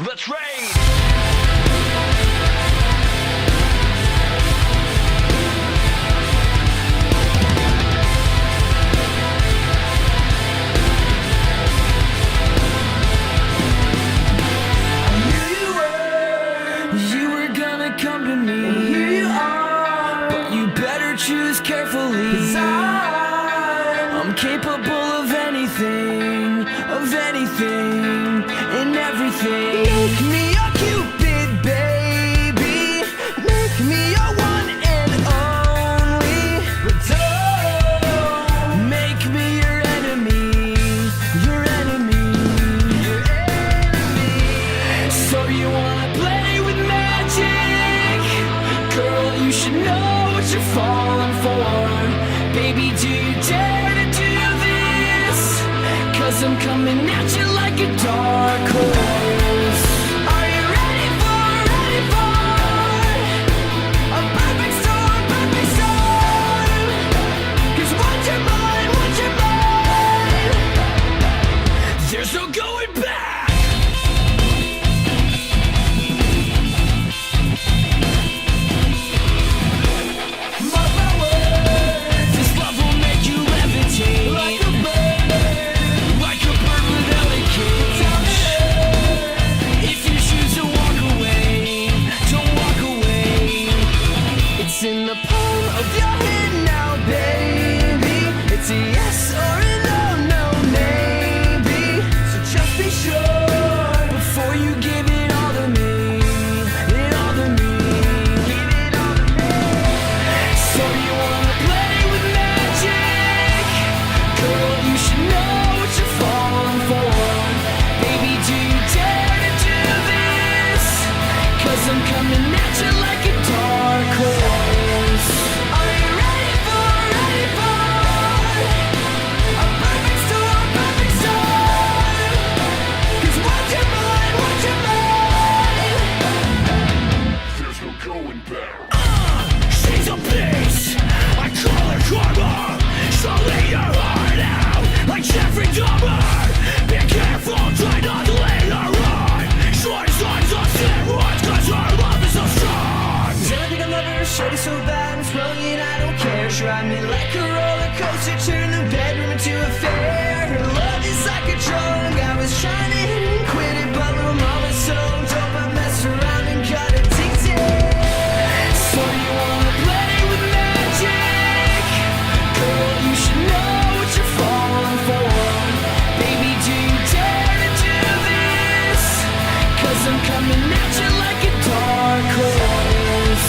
Let's raid! Come to me, and here you are, but you better choose carefully, 'cause I'm capable of anything, and everything. Make me your Cupid, baby, make me your one and only, but don't make me your enemy, your enemy, your enemy. So you wanna play with magic? Girl, you should know what you're falling for. Baby, do you dare to do this? 'Cause I'm coming at you like a dark horse. Are you ready for a perfect storm, perfect storm? 'Cause once you're mine, there's no going back. In the palm of your hand now, baby. It's a yes or a no, no, maybe. So just be sure before you give it all to me, it all to me, give it all to me. So you wanna play with magic? Girl, you should know what you're falling for. Baby, do you dare to do this? 'Cause I'm coming at you like a dark horse. Shorty so bad and sprung it, I don't care. She ride me like a roller coaster, turn the bedroom into a fair. Her love is like a drug, I was trying to hit and quit it, but little mama's so dope, I messed around and got addicted. So you wanna play with magic? Girl, you should know what you're falling for. Baby, do you dare to do this? 'Cause I'm coming at you like a dark horse.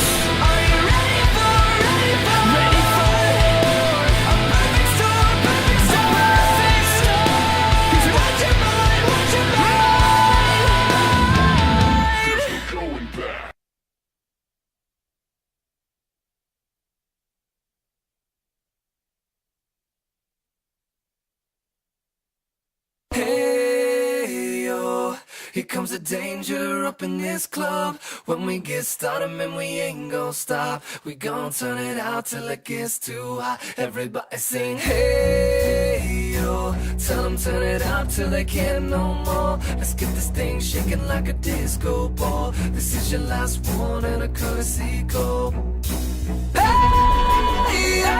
Here comes the danger up in this club. When we get started, man, we ain't gon' stop. We gon' turn it out till it gets too hot. Everybody sing, hey, yo. Tell them turn it out till they can't no more. Let's get this thing shaking like a disco ball. This is your last one and a courtesy call. Hey, yo.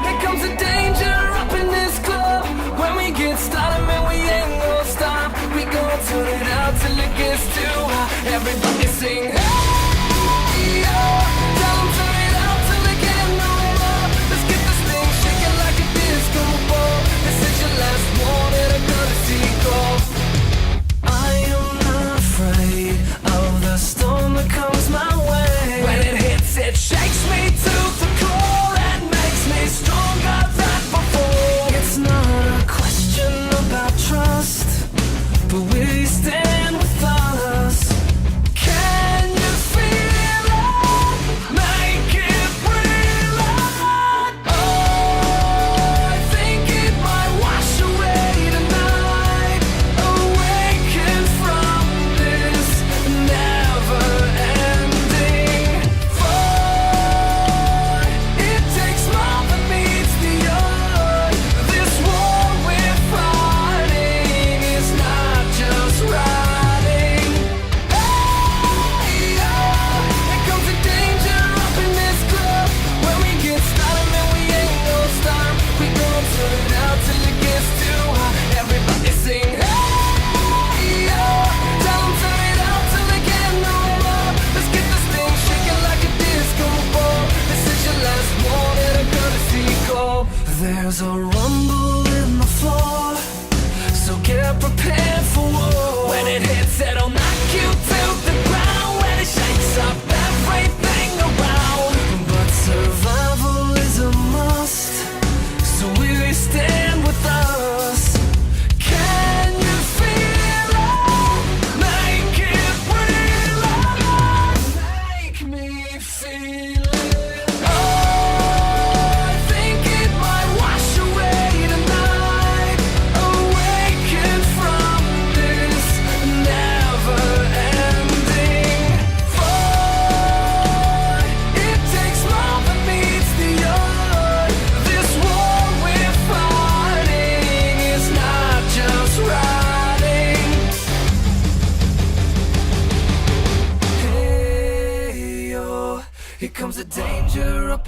Here comes the danger up in this club. When we get started, man, we ain't gon' stop. We gon' turn it out till it gets too hot. Everybody sing, hey, yo. Tell them turn it out till they can't no more. Let's get this thing shaking like a disco ball. This is your last one and a courtesy call. I am not afraid of the storm that comes my way. When it hits, it shakes me to the core and makes me stronger than before. It's not a question about trust, but we stand with us. Can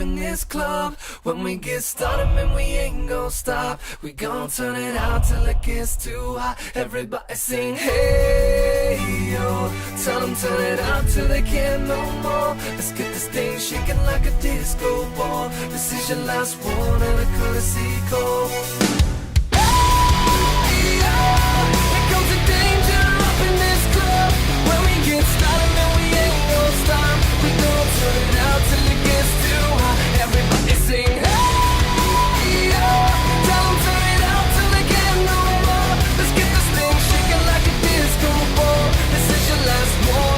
in this club. When we get started, man, we ain't gon' stop. We gon' turn it out till it gets too hot. Everybody sing, hey, yo. Tell them turn it out till they can't no more. Let's get this thing shaking like a disco ball. This is your last one and a courtesy call.